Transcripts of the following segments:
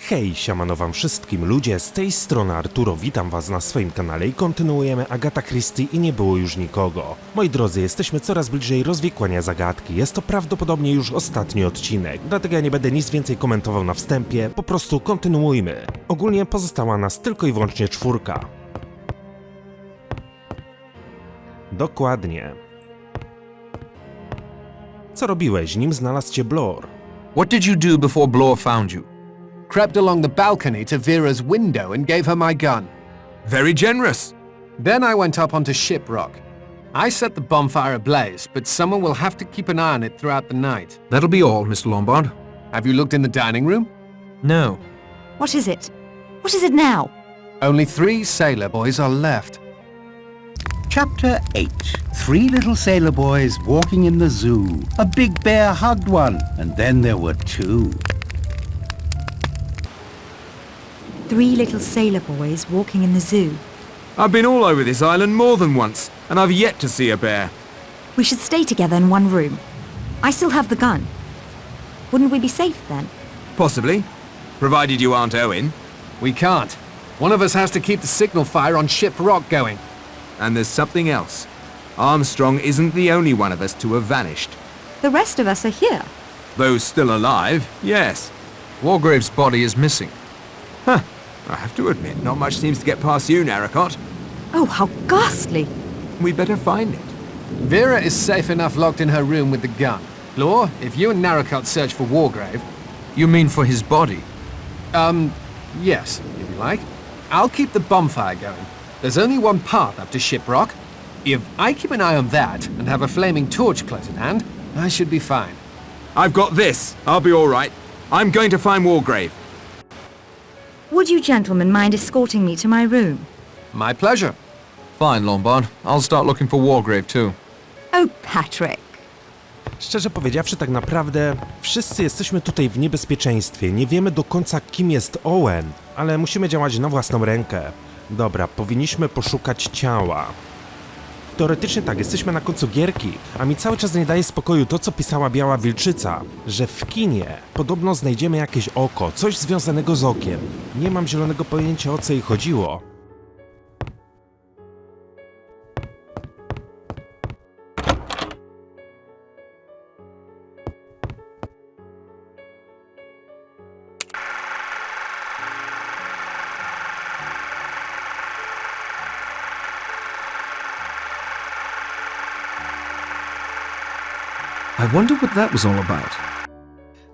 Hej, siemano wam wszystkim ludzie, z tej strony Arturo, witam was na swoim kanale i kontynuujemy Agatha Christie i nie było już nikogo. Moi drodzy, jesteśmy coraz bliżej rozwikłania zagadki, jest to prawdopodobnie już ostatni odcinek, dlatego ja nie będę nic więcej komentował na wstępie, po prostu kontynuujmy. Ogólnie pozostała nas tylko i wyłącznie 4. Dokładnie. Co robiłeś, nim znalazł cię Blor? What did you do before Blor found you? Crept along the balcony to Vera's window and gave her my gun. Very generous. Then I went up onto Ship Rock. I set the bonfire ablaze, but someone will have to keep an eye on it throughout the night. That'll be all, Mr. Lombard. Have you looked in the dining room? No. What is it? What is it now? Only 3 sailor boys are left. Chapter 8. 3 little sailor boys walking in the zoo. A big bear hugged one, and then there were 2. 3 little sailor boys walking in the zoo. I've been all over this island more than once, and I've yet to see a bear. We should stay together in one room. I still have the gun. Wouldn't we be safe then? Possibly. Provided you aren't Owen. We can't. One of us has to keep the signal fire on Ship Rock going. And there's something else. Armstrong isn't the only one of us to have vanished. The rest of us are here. Those still alive, yes. Wargrave's body is missing. Huh. I have to admit, not much seems to get past you, Narracott. Oh, how ghastly! We better find it. Vera is safe enough locked in her room with the gun. Blor, if you and Narracott search for Wargrave... You mean for his body? Yes, if you like. I'll keep the bonfire going. There's only one path up to Ship Rock. If I keep an eye on that and have a flaming torch close at hand, I should be fine. I've got this. I'll be all right. I'm going to find Wargrave. Would you gentlemen mind escorting me to my room? My pleasure. Fine, Lombard. I'll start looking for Wargrave too. Oh, Patrick. Szczerze powiedziawszy, tak naprawdę wszyscy jesteśmy tutaj w niebezpieczeństwie, nie wiemy do końca kim jest Owen, ale musimy działać na własną rękę. Dobra, powinniśmy poszukać ciała. Teoretycznie tak, jesteśmy na końcu gierki, a mi cały czas nie daje spokoju to, co pisała Biała Wilczyca, że w kinie podobno znajdziemy jakieś oko, coś związanego z okiem. Nie mam zielonego pojęcia, o co jej chodziło. I wonder what that was all about.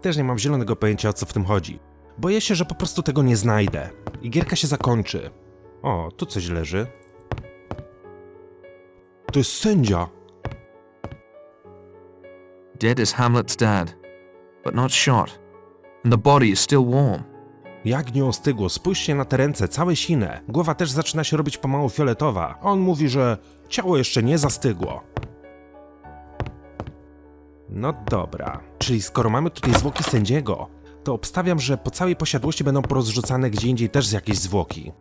Też nie mam zielonego pojęcia, o co w tym chodzi. Boję się, że po prostu tego nie znajdę i gierka się zakończy. O, tu coś leży. To jest sędzia. Dead as Hamlet's dad, but not shot. And the body is still warm. Jak nie ostygło, spójrzcie na te ręce, całe sine. Głowa też zaczyna się robić pomału fioletowa. On mówi, że ciało jeszcze nie zastygło. No dobra, czyli skoro mamy tutaj zwłoki sędziego, to obstawiam, że po całej posiadłości będą porozrzucane gdzie indziej też jakieś zwłoki.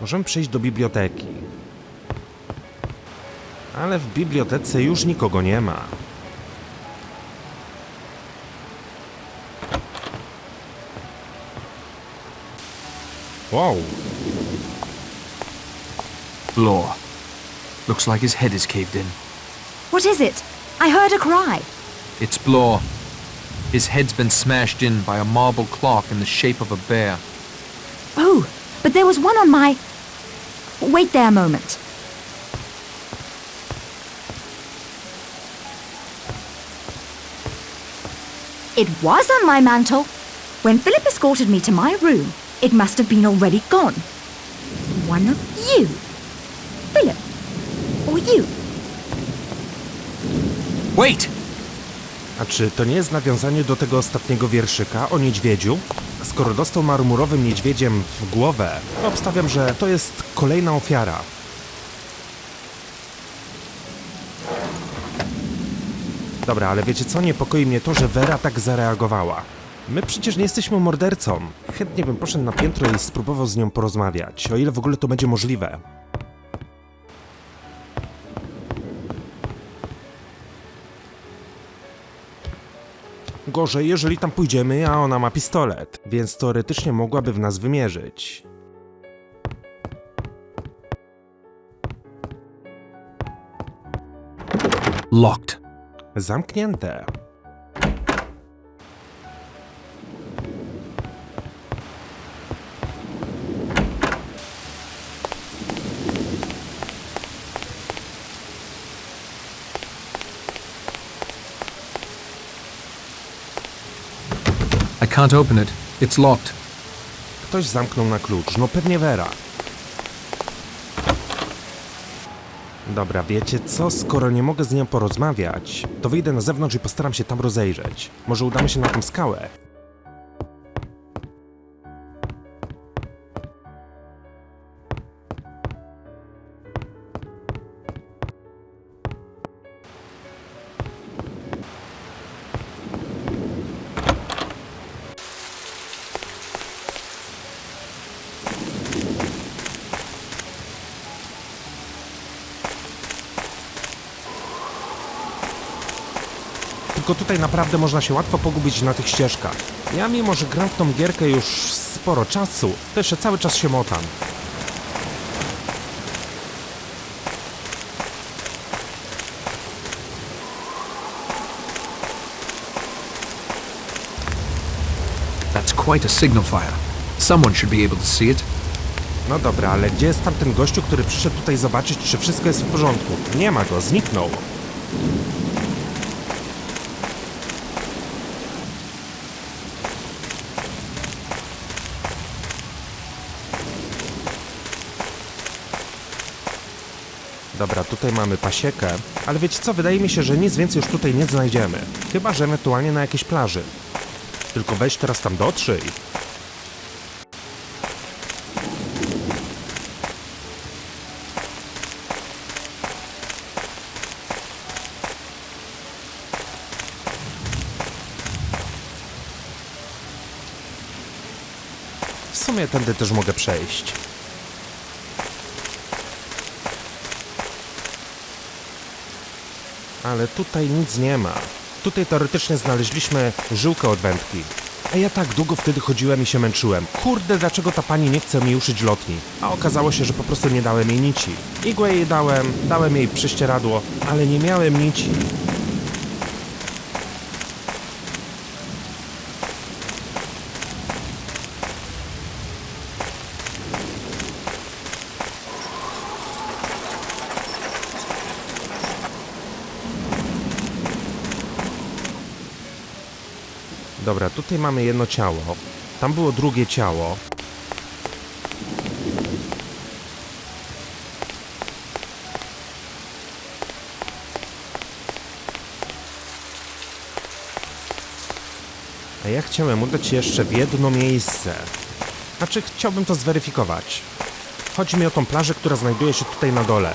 Możemy przejść do biblioteki. Ale w bibliotece już nikogo nie ma. Wow. Blor. Looks like his head is caved in. What is it? I heard a cry. It's Blor. His head's been smashed in by a marble clock in the shape of a bear. Oh, but there was one on my... Wait there a moment. It was on my mantle. When Philip escorted me to my room, it must have been already gone. One of you. Philip. Or you. Wait! A czy to nie jest nawiązanie do tego ostatniego wierszyka o niedźwiedziu? Skoro dostał marmurowym niedźwiedziem w głowę, to obstawiam, że to jest kolejna ofiara. Dobra, ale wiecie co? Niepokoi mnie to, że Vera tak zareagowała. My przecież nie jesteśmy mordercą. Chętnie bym poszedł na piętro i spróbował z nią porozmawiać, o ile w ogóle to będzie możliwe. gorzej, jeżeli tam pójdziemy, a ona ma pistolet, więc teoretycznie mogłaby w nas wymierzyć. Locked. Zamknięte. I can't open it. It's locked. Ktoś zamknął na klucz, no pewnie Vera. Dobra, wiecie co? Skoro nie mogę z nią porozmawiać, to wyjdę na zewnątrz i postaram się tam rozejrzeć. Może udamy się na tą skałę. Tylko tutaj naprawdę można się łatwo pogubić na tych ścieżkach. Ja mimo, że gram w tą gierkę już sporo czasu, to jeszcze cały czas się motam. That's quite a signal fire. Someone should be able to see it. No dobra, ale gdzie jest tamten gościu, który przyszedł tutaj zobaczyć, czy wszystko jest w porządku? Nie ma go, zniknął. Dobra, tutaj mamy pasiekę, ale wiecie co, wydaje mi się, że nic więcej już tutaj nie znajdziemy. Chyba że ewentualnie na jakiejś plaży. Tylko weź teraz tam dotrzyj. W sumie tędy też mogę przejść. Ale tutaj nic nie ma. Tutaj teoretycznie znaleźliśmy żyłkę od wędki. A ja tak długo wtedy chodziłem i się męczyłem. Kurde, dlaczego ta pani nie chce mi uszyć lotni? A okazało się, że po prostu nie dałem jej nici. Igłę jej dałem jej prześcieradło, ale nie miałem nici. Dobra, tutaj mamy jedno ciało. Tam było drugie ciało. A ja chciałem udać się jeszcze w jedno miejsce. Znaczy, chciałbym to zweryfikować. Chodzi mi o tą plażę, która znajduje się tutaj na dole.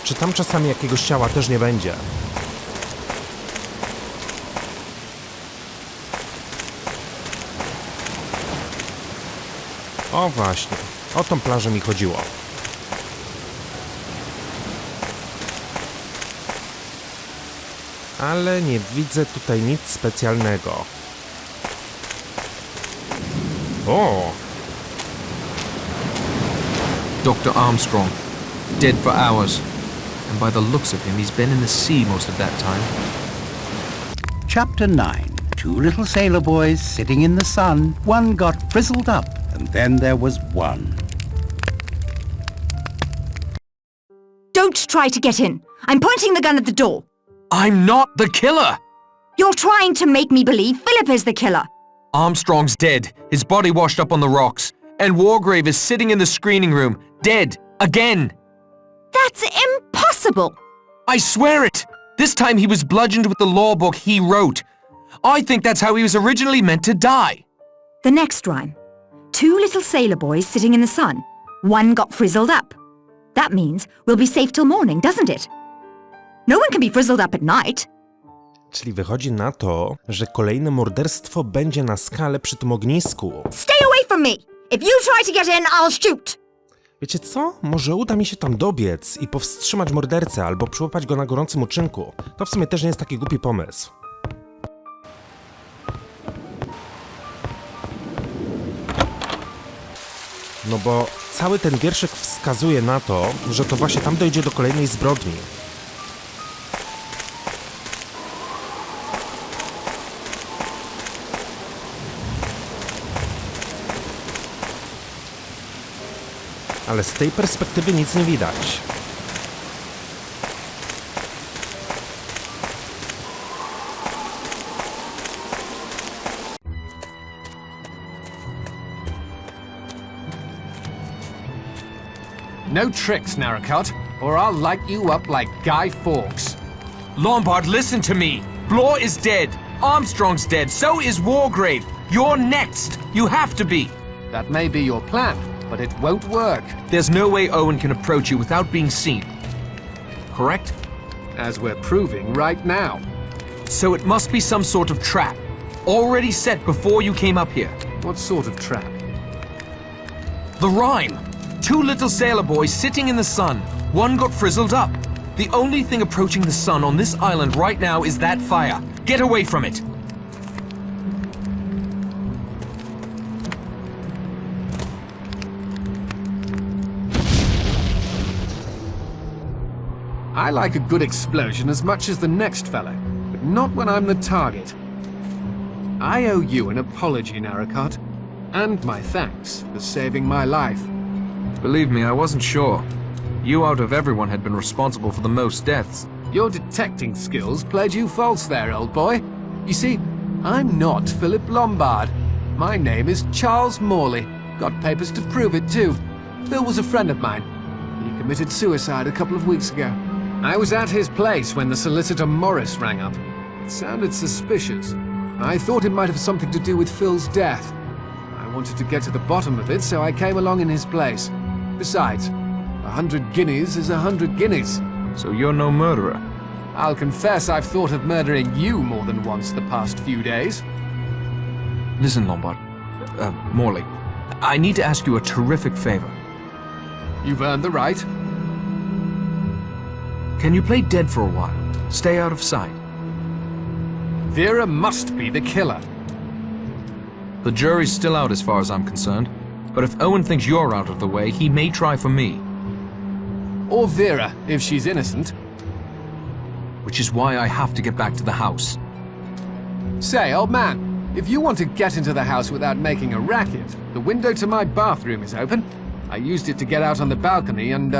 Czy tam czasami jakiegoś ciała też nie będzie? O właśnie, o tą plażę mi chodziło. Ale nie widzę tutaj nic specjalnego. O! Dr. Armstrong, dead for hours. And by the looks of him, he's been in the sea most of that time. Chapter 9. Two little sailor boys sitting in the sun. One got frizzled up, and then there was one. Don't try to get in. I'm pointing the gun at the door. I'm not the killer! You're trying to make me believe Philip is the killer. Armstrong's dead, his body washed up on the rocks, and Wargrave is sitting in the screening room, dead, again! That's impossible. I swear it! This time he was bludgeoned with the law book he wrote. I think that's how he was originally meant to die. The next rhyme. Two little sailor boys sitting in the sun. One got frizzled up. That means we'll be safe till morning, doesn't it? No one can be frizzled up at night. Czyli wychodzi na to, że kolejne morderstwo będzie na skale przy tym ognisku. Stay away from me! If you try to get in, I'll shoot! Wiecie co? Może uda mi się tam dobiec i powstrzymać mordercę albo przyłapać go na gorącym uczynku. To w sumie też nie jest taki głupi pomysł. No bo cały ten wierszyk wskazuje na to, że to właśnie tam dojdzie do kolejnej zbrodni. Ale z tej perspektywy nic nie widać. No tricks, Narracot, or I'll light you up like Guy Fawkes. Lombard, listen to me. Blore is dead. Armstrong's dead. So is Wargrave. You're next. You have to be. That may be your plan, but it won't work. There's no way Owen can approach you without being seen. Correct? As we're proving right now. So it must be some sort of trap. Already set before you came up here. What sort of trap? The rhyme. Two little sailor boys sitting in the sun. One got frizzled up. The only thing approaching the sun on this island right now is that fire. Get away from it. I like a good explosion as much as the next fellow, but not when I'm the target. I owe you an apology, Narracot, and my thanks for saving my life. Believe me, I wasn't sure. You out of everyone had been responsible for the most deaths. Your detecting skills played you false there, old boy. You see, I'm not Philip Lombard. My name is Charles Morley. Got papers to prove it, too. Phil was a friend of mine. He committed suicide a couple of weeks ago. I was at his place when the solicitor Morris rang up. It sounded suspicious. I thought it might have something to do with Phil's death. I wanted to get to the bottom of it, so I came along in his place. Besides, 100 guineas is 100 guineas. So you're no murderer. I'll confess I've thought of murdering you more than once the past few days. Listen, Lombard. Morley. I need to ask you a terrific favor. You've earned the right. Can you play dead for a while? Stay out of sight. Vera must be the killer. The jury's still out as far as I'm concerned. But if Owen thinks you're out of the way, he may try for me. Or Vera, if she's innocent. Which is why I have to get back to the house. Say, old man, if you want to get into the house without making a racket, the window to my bathroom is open. I used it to get out on the balcony and,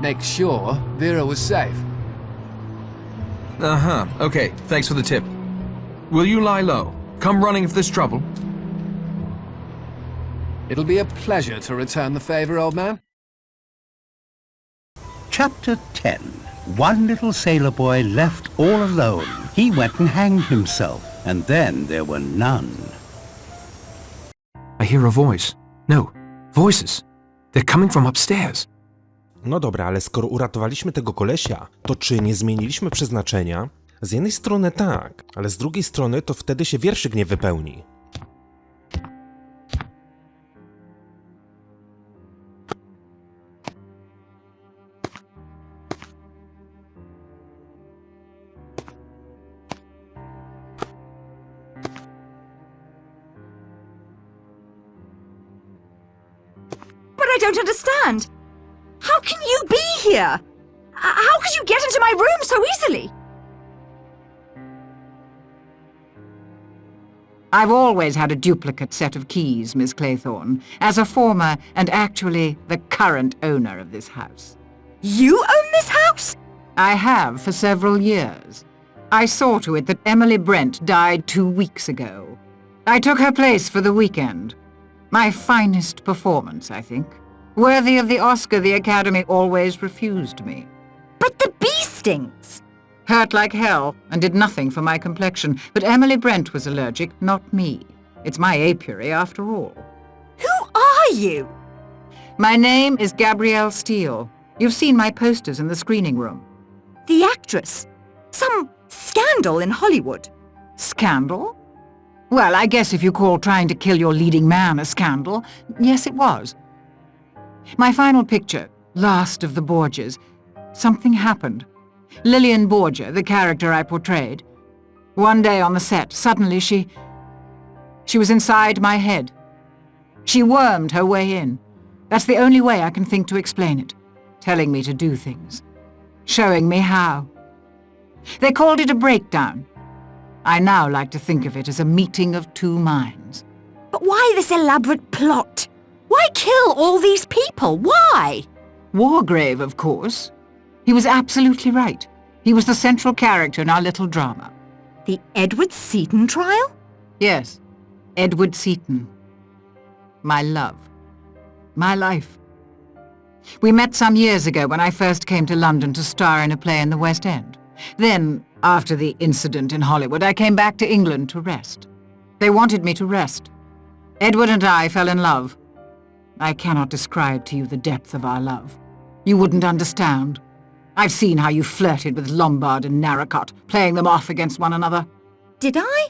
make sure Vera was safe. Uh-huh. Okay, thanks for the tip. Will you lie low? Come running if there's trouble. It'll be a pleasure to return the favor, old man. Chapter 10. One little sailor boy left all alone. He went and hanged himself, and then there were none. I hear a voice. No, voices. They're coming from upstairs. No dobra, ale skoro uratowaliśmy tego kolesia, to czy nie zmieniliśmy przeznaczenia? Z jednej strony tak, ale z drugiej strony to wtedy się wierszyk nie wypełni. But I don't understand. How can you be here? How could you get into my room so easily? I've always had a duplicate set of keys, Miss Claythorne, as a former and actually the current owner of this house. You own this house? I have for several years. I saw to it that Emily Brent died 2 weeks ago. I took her place for the weekend. My finest performance, I think. Worthy of the Oscar the Academy always refused me. But the bee stings. Hurt like hell and did nothing for my complexion, but Emily Brent was allergic, not me. It's my apiary after all. Who are you? My name is Gabrielle Steele. You've seen my posters in the screening room. The actress. Some scandal in Hollywood. Scandal? Well, I guess if you call trying to kill your leading man a scandal, yes, it was. My final picture, Last of the Borgias, something happened. Lillian Borgia, the character I portrayed. One day on the set, suddenly she was inside my head. She wormed her way in. That's the only way I can think to explain it. Telling me to do things. Showing me how. They called it a breakdown. I now like to think of it as a meeting of two minds. But why this elaborate plot? Why kill all these people? Why? Wargrave, of course. He was absolutely right. He was the central character in our little drama. The Edward Seaton trial? Yes, Edward Seaton. My love. My life. We met some years ago when I first came to London to star in a play in the West End. Then, after the incident in Hollywood, I came back to England to rest. They wanted me to rest. Edward and I fell in love. I cannot describe to you the depth of our love. You wouldn't understand. I've seen how you flirted with Lombard and Narracott, playing them off against one another. Did I?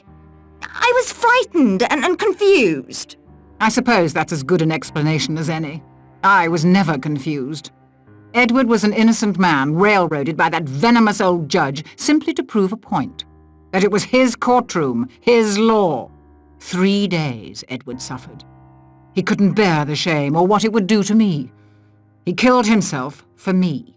I was frightened and confused. I suppose that's as good an explanation as any. I was never confused. Edward was an innocent man railroaded by that venomous old judge simply to prove a point. That it was his courtroom, his law. 3 days Edward suffered. He couldn't bear the shame or what it would do to me. He killed himself for me.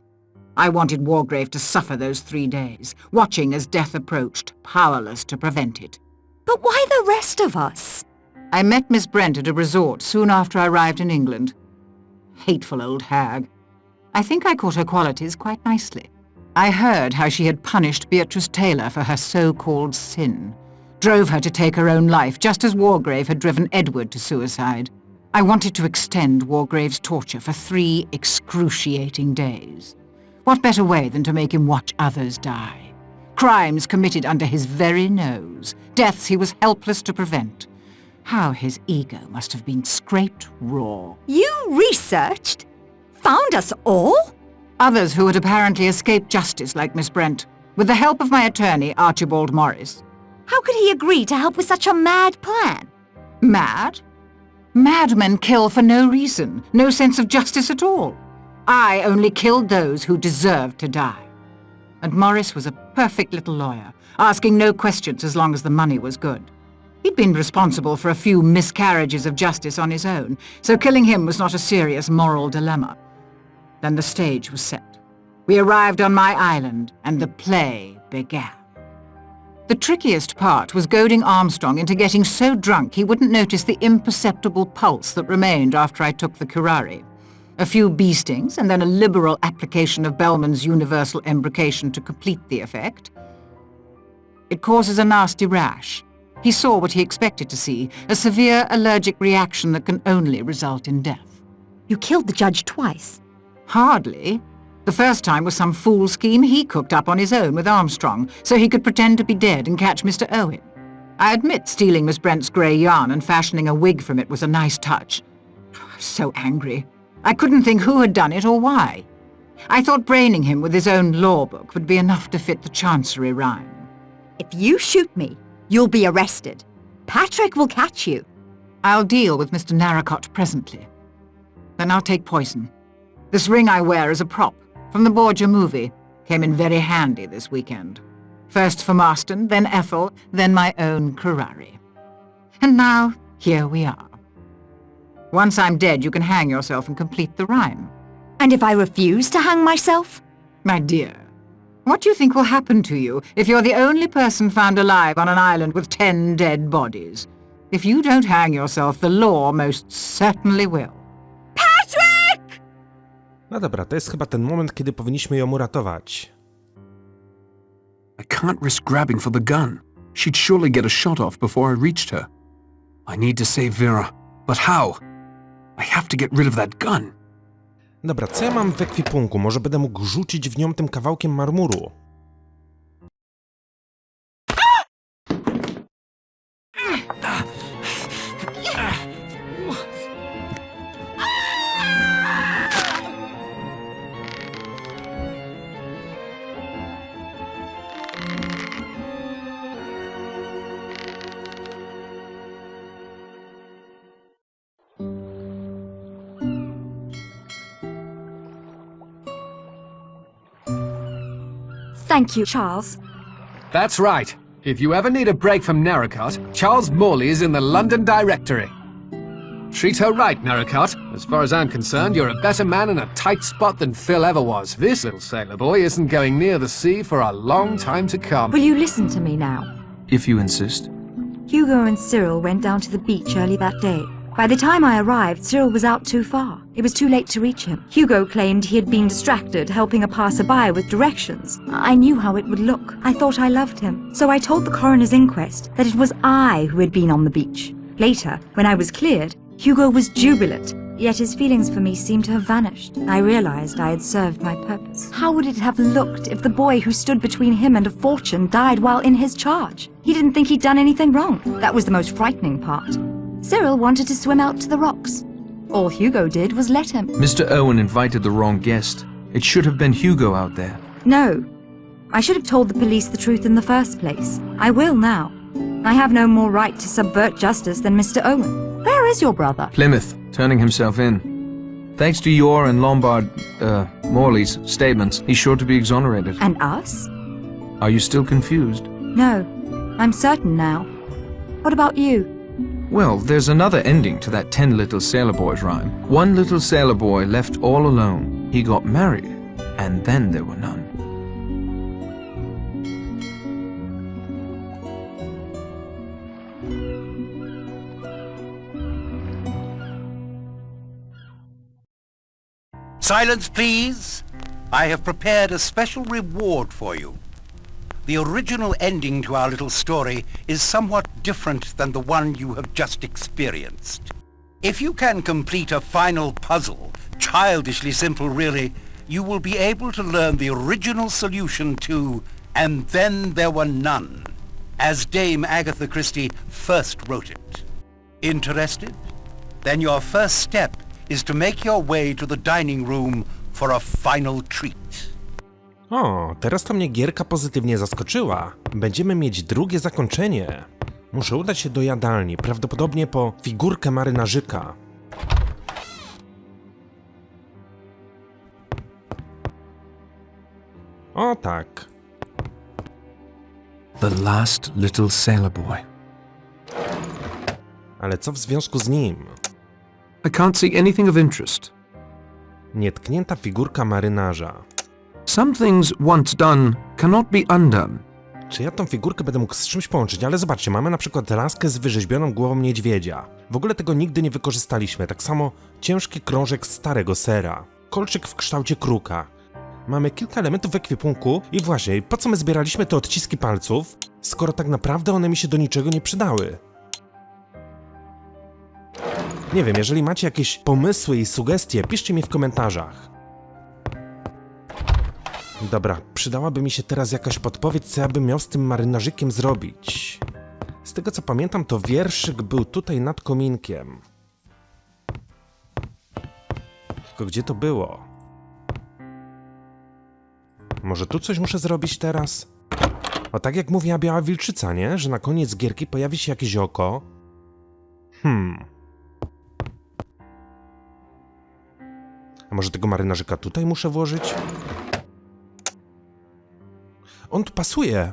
I wanted Wargrave to suffer those 3 days, watching as death approached, powerless to prevent it. But why the rest of us? I met Miss Brent at a resort soon after I arrived in England. Hateful old hag. I think I caught her qualities quite nicely. I heard how she had punished Beatrice Taylor for her so-called sin. Drove her to take her own life, just as Wargrave had driven Edward to suicide. I wanted to extend Wargrave's torture for 3 excruciating days. What better way than to make him watch others die? Crimes committed under his very nose, deaths he was helpless to prevent. How his ego must have been scraped raw. You researched? Found us all? Others who had apparently escaped justice, like Miss Brent, with the help of my attorney, Archibald Morris. How could he agree to help with such a mad plan? Mad? Madmen kill for no reason, no sense of justice at all. I only killed those who deserved to die. And Morris was a perfect little lawyer, asking no questions as long as the money was good. He'd been responsible for a few miscarriages of justice on his own, so killing him was not a serious moral dilemma. Then the stage was set. We arrived on my island, and the play began. The trickiest part was goading Armstrong into getting so drunk he wouldn't notice the imperceptible pulse that remained after I took the curare. A few bee stings, and then a liberal application of Bellman's universal embrocation to complete the effect. It causes a nasty rash. He saw what he expected to see, a severe allergic reaction that can only result in death. You killed the judge twice. Hardly. The first time was some fool scheme he cooked up on his own with Armstrong, so he could pretend to be dead and catch Mr. Owen. I admit stealing Miss Brent's grey yarn and fashioning a wig from it was a nice touch. I was so angry. I couldn't think who had done it or why. I thought braining him with his own law book would be enough to fit the Chancery rhyme. If you shoot me, you'll be arrested. Patrick will catch you. I'll deal with Mr. Narracott presently. Then I'll take poison. This ring I wear is a prop, from the Borgia movie. Came in very handy this weekend. First for Marston, then Ethel, then my own curare. And now, here we are. Once I'm dead, you can hang yourself and complete the rhyme. And if I refuse to hang myself? My dear, what do you think will happen to you if you're the only person found alive on an island with 10 dead bodies? If you don't hang yourself, the law most certainly will. Patrick! No dobra, to jest chyba ten moment, kiedy powinniśmy ją uratować. I can't risk grabbing for the gun. She'd surely get a shot off before I reached her. I need to save Vera, but how? I have to get rid of that gun. Dobra, co ja mam w ekwipunku? Może będę mógł rzucić w nią tym kawałkiem marmuru? Thank you, Charles. That's right. If you ever need a break from Narracott, Charles Morley is in the London Directory. Treat her right, Narracott. As far as I'm concerned, you're a better man in a tight spot than Phil ever was. This little sailor boy isn't going near the sea for a long time to come. Will you listen to me now? If you insist. Hugo and Cyril went down to the beach early that day. By the time I arrived, Cyril was out too far. It was too late to reach him. Hugo claimed he had been distracted helping a passerby with directions. I knew how it would look. I thought I loved him. So I told the coroner's inquest that it was I who had been on the beach. Later, when I was cleared, Hugo was jubilant, yet his feelings for me seemed to have vanished. I realized I had served my purpose. How would it have looked if the boy who stood between him and a fortune died while in his charge? He didn't think he'd done anything wrong. That was the most frightening part. Cyril wanted to swim out to the rocks. All Hugo did was let him. Mr. Owen invited the wrong guest. It should have been Hugo out there. No. I should have told the police the truth in the first place. I will now. I have no more right to subvert justice than Mr. Owen. Where is your brother? Plymouth, turning himself in. Thanks to your and Morley's statements, he's sure to be exonerated. And us? Are you still confused? No. I'm certain now. What about you? Well, there's another ending to that 10 Little Sailor Boys rhyme. One little sailor boy left all alone. He got married, and then there were none. Silence, please. I have prepared a special reward for you. The original ending to our little story is somewhat different than the one you have just experienced. If you can complete a final puzzle, childishly simple really, you will be able to learn the original solution to "And Then There Were None," as Dame Agatha Christie first wrote it. Interested? Then your first step is to make your way to the dining room for a final treat. O, teraz to mnie gierka pozytywnie zaskoczyła. Będziemy mieć drugie zakończenie. Muszę udać się do jadalni, prawdopodobnie po figurkę marynarzyka. O tak. The last little sailor boy. Ale co w związku z nim? I can't see anything of interest. Nietknięta figurka marynarza. Some things once done cannot be undone. Czy ja tą figurkę będę mógł z czymś połączyć? Ale zobaczcie, mamy na przykład laskę z wyrzeźbioną głową niedźwiedzia. W ogóle tego nigdy nie wykorzystaliśmy. Tak samo ciężki krążek starego sera. Kolczyk w kształcie kruka. Mamy kilka elementów w ekwipunku i właśnie, po co my zbieraliśmy te odciski palców, skoro tak naprawdę one mi się do niczego nie przydały? Nie wiem, jeżeli macie jakieś pomysły i sugestie, piszcie mi w komentarzach. Dobra, przydałaby mi się teraz jakaś podpowiedź, co ja bym miał z tym marynarzykiem zrobić. Z tego co pamiętam, to wierszyk był tutaj nad kominkiem. Tylko gdzie to było? Może tu coś muszę zrobić teraz? O, tak jak mówiła Biała Wilczyca, nie? Że na koniec gierki pojawi się jakieś oko. A może tego marynarzyka tutaj muszę włożyć? On tu pasuje.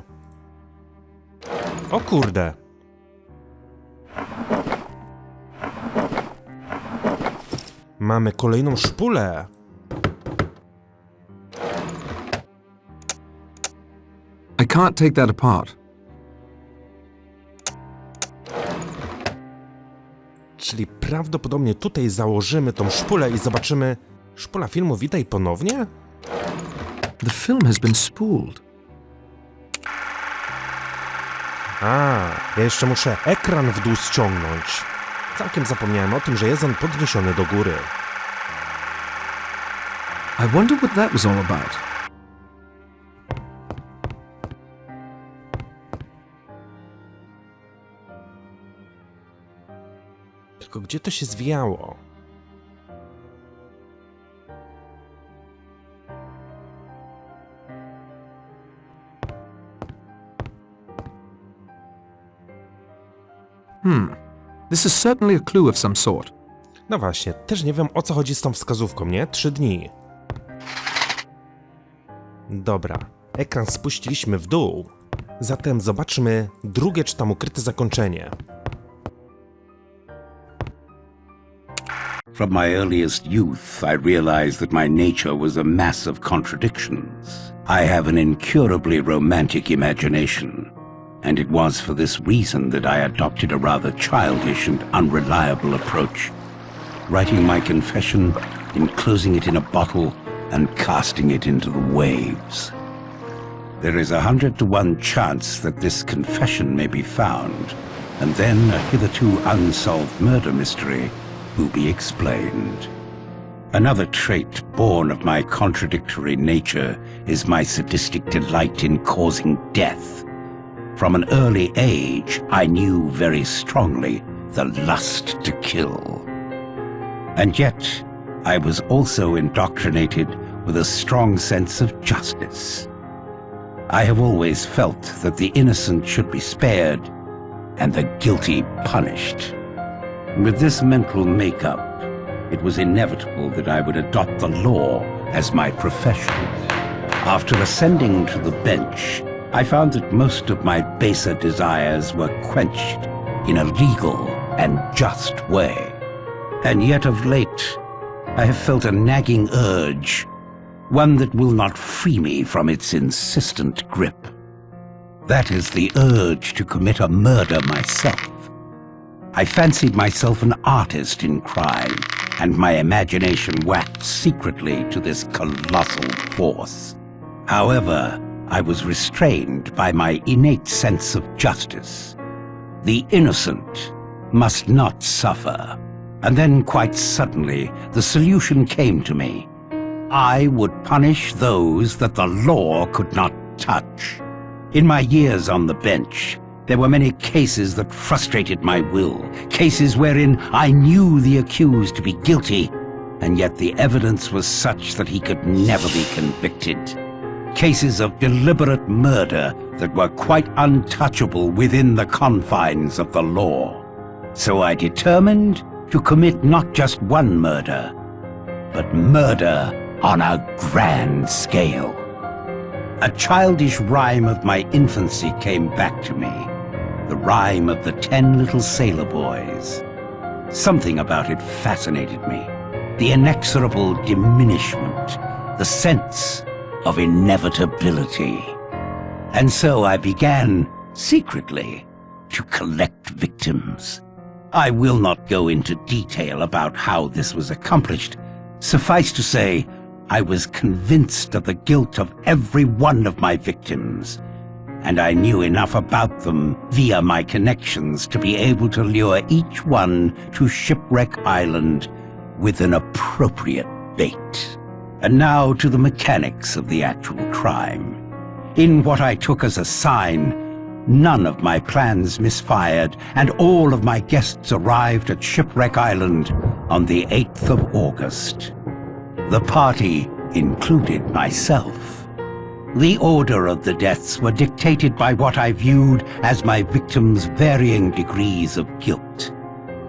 O kurde. Mamy kolejną szpulę. I can't take that apart. Czyli prawdopodobnie tutaj założymy tą szpulę i zobaczymy... Szpula filmu Witaj ponownie? The film has been spooled. Ja jeszcze muszę ekran w dół ściągnąć. Całkiem zapomniałem o tym, że jest on podniesiony do góry. I wonder what that was all about. Tylko gdzie to się zwijało? This is certainly a clue of some sort. No właśnie, też nie wiem o co chodzi z tą wskazówką, nie? 3 dni. Dobra, ekran spuściliśmy w dół. Zatem zobaczmy drugie czy tam ukryte zakończenie. From my earliest youth, I realized that my nature was a mass of contradictions. I have an incurably romantic imagination, and it was for this reason that I adopted a rather childish and unreliable approach, writing my confession, enclosing it in a bottle, and casting it into the waves. There is 100 to 1 chance that this confession may be found, and then a hitherto unsolved murder mystery will be explained. Another trait born of my contradictory nature is my sadistic delight in causing death. From an early age, I knew very strongly the lust to kill. And yet, I was also indoctrinated with a strong sense of justice. I have always felt that the innocent should be spared and the guilty punished. With this mental makeup, it was inevitable that I would adopt the law as my profession. After ascending to the bench, I found that most of my baser desires were quenched in a legal and just way. And yet of late, I have felt a nagging urge, one that will not free me from its insistent grip. That is the urge to commit a murder myself. I fancied myself an artist in crime, and my imagination waxed secretly to this colossal force. However, I was restrained by my innate sense of justice. The innocent must not suffer. And then, quite suddenly, the solution came to me. I would punish those that the law could not touch. In my years on the bench, there were many cases that frustrated my will, cases wherein I knew the accused to be guilty, and yet the evidence was such that he could never be convicted. Cases of deliberate murder that were quite untouchable within the confines of the law. So I determined to commit not just one murder, but murder on a grand scale. A childish rhyme of my infancy came back to me. The rhyme of the 10 little sailor boys. Something about it fascinated me. The inexorable diminishment, the sense of inevitability. And so I began, secretly, to collect victims. I will not go into detail about how this was accomplished. Suffice to say, I was convinced of the guilt of every one of my victims, and I knew enough about them via my connections to be able to lure each one to Shipwreck Island with an appropriate bait. And now to the mechanics of the actual crime. In what I took as a sign, none of my plans misfired, and all of my guests arrived at Shipwreck Island on the 8th of August. The party included myself. The order of the deaths were dictated by what I viewed as my victims' varying degrees of guilt.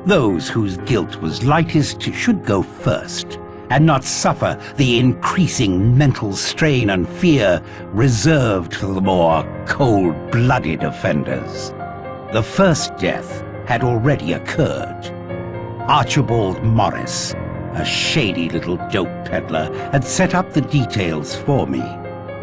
Those whose guilt was lightest should go first, and not suffer the increasing mental strain and fear reserved for the more cold-blooded offenders. The first death had already occurred. Archibald Morris, a shady little dope peddler, had set up the details for me,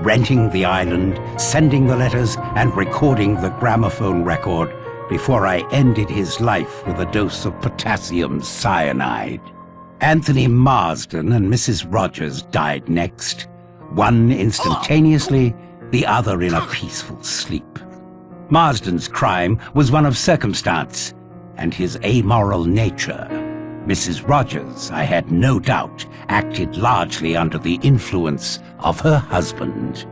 renting the island, sending the letters, and recording the gramophone record before I ended his life with a dose of potassium cyanide. Anthony Marsden and Mrs. Rogers died next, one instantaneously, the other in a peaceful sleep. Marsden's crime was one of circumstance, and his amoral nature. Mrs. Rogers, I had no doubt, acted largely under the influence of her husband.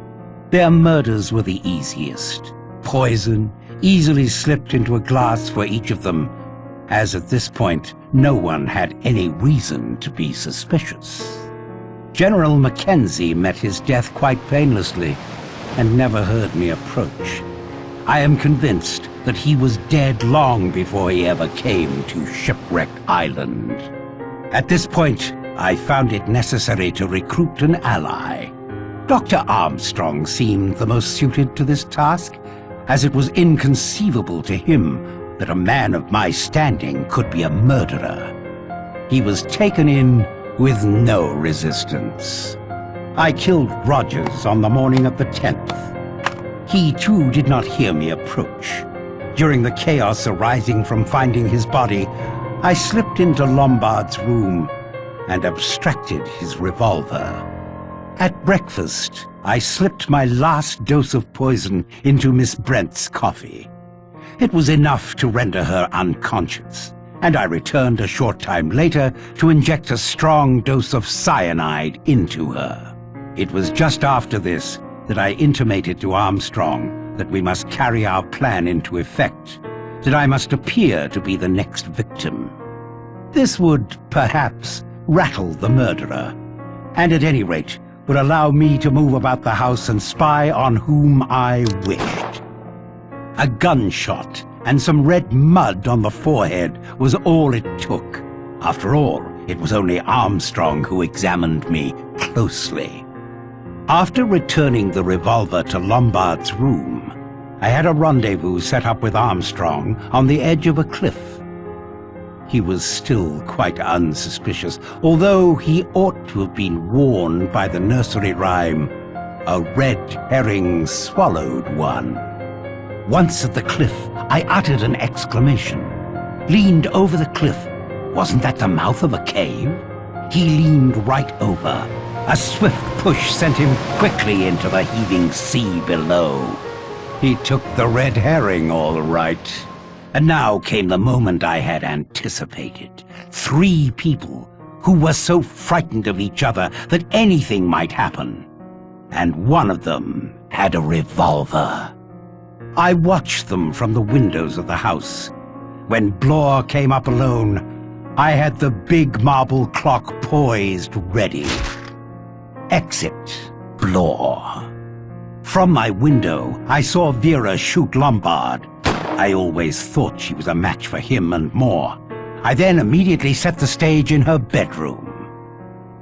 Their murders were the easiest. Poison, easily slipped into a glass for each of them, as at this point no one had any reason to be suspicious. General Mackenzie met his death quite painlessly and never heard me approach. I am convinced that he was dead long before he ever came to Shipwreck Island. At this point, I found it necessary to recruit an ally. Dr. Armstrong seemed the most suited to this task, as it was inconceivable to him that a man of my standing could be a murderer. he was taken in with no resistance. I killed Rogers on the morning of the 10th. He too did not hear me approach. During the chaos arising from finding his body, I slipped into Lombard's room and abstracted his revolver. At breakfast, I slipped my last dose of poison into Miss Brent's coffee. It was enough to render her unconscious, and I returned a short time later to inject a strong dose of cyanide into her. It was just after this that I intimated to Armstrong that we must carry our plan into effect, that I must appear to be the next victim. This would, perhaps, rattle the murderer, and at any rate would allow me to move about the house and spy on whom I wished. A gunshot and some red mud on the forehead was all it took. After all, it was only Armstrong who examined me closely. After returning the revolver to Lombard's room, I had a rendezvous set up with Armstrong on the edge of a cliff. He was still quite unsuspicious, although he ought to have been warned by the nursery rhyme, "A red herring swallowed one." Once at the cliff, I uttered an exclamation, leaned over the cliff. Wasn't that the mouth of a cave? He leaned right over. A swift push sent him quickly into the heaving sea below. He took the red herring, all right. And now came the moment I had anticipated. 3 people who were so frightened of each other that anything might happen. And one of them had a revolver. I watched them from the windows of the house. When Blore came up alone, I had the big marble clock poised ready. Exit, Blore. From my window, I saw Vera shoot Lombard. I always thought she was a match for him and more. I then immediately set the stage in her bedroom.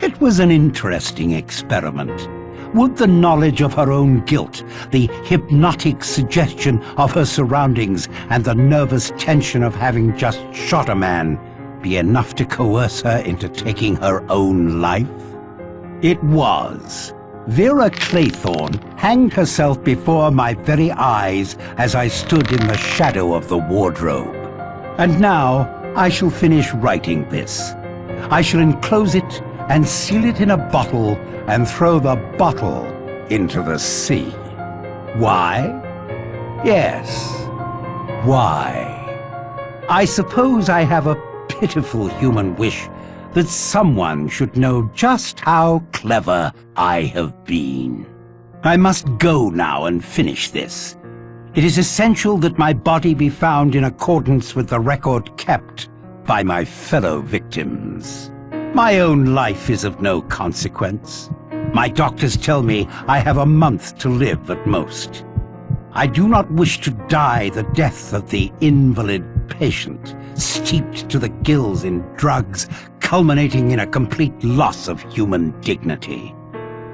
It was an interesting experiment. Would the knowledge of her own guilt, the hypnotic suggestion of her surroundings, and the nervous tension of having just shot a man be enough to coerce her into taking her own life? It was. Vera Claythorne hanged herself before my very eyes as I stood in the shadow of the wardrobe. And now I shall finish writing this. I shall enclose it and seal it in a bottle and throw the bottle into the sea. Why? Yes, why? I suppose I have a pitiful human wish that someone should know just how clever I have been. I must go now and finish this. It is essential that my body be found in accordance with the record kept by my fellow victims. My own life is of no consequence. My doctors tell me I have a month to live at most. I do not wish to die the death of the invalid patient, steeped to the gills in drugs, culminating in a complete loss of human dignity.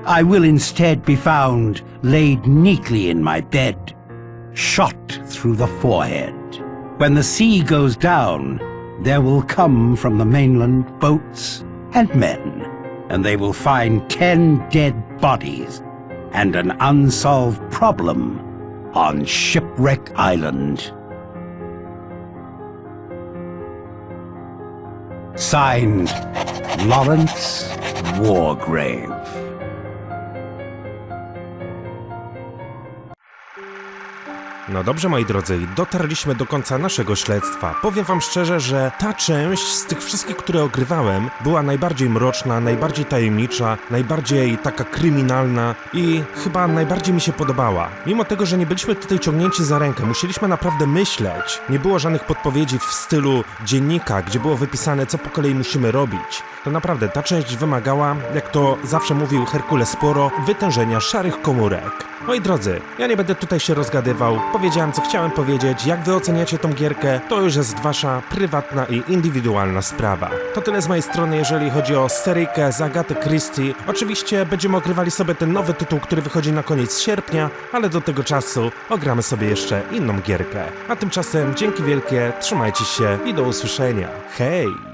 I will instead be found laid neatly in my bed, shot through the forehead. When the sea goes down, there will come from the mainland boats and men, and they will find 10 dead bodies and an unsolved problem on Shipwreck Island. Signed, Lawrence Wargrave. No dobrze, moi drodzy, dotarliśmy do końca naszego śledztwa. Powiem wam szczerze, że ta część z tych wszystkich, które ogrywałem, była najbardziej mroczna, najbardziej tajemnicza, najbardziej taka kryminalna i chyba najbardziej mi się podobała. Mimo tego, że nie byliśmy tutaj ciągnięci za rękę, musieliśmy naprawdę myśleć. Nie było żadnych podpowiedzi w stylu dziennika, gdzie było wypisane, co po kolei musimy robić. To naprawdę ta część wymagała, jak to zawsze mówił Herkules Poirot, wytężenia szarych komórek. Moi drodzy, ja nie będę tutaj się rozgadywał. Powiedziałem, co chciałem powiedzieć. Jak wy oceniacie tą gierkę, to już jest wasza prywatna i indywidualna sprawa. To tyle z mojej strony, jeżeli chodzi o seryjkę z Agaty Christie. Oczywiście będziemy ogrywali sobie ten nowy tytuł, który wychodzi na koniec sierpnia, ale do tego czasu ogramy sobie jeszcze inną gierkę. A tymczasem dzięki wielkie, trzymajcie się i do usłyszenia. Hej!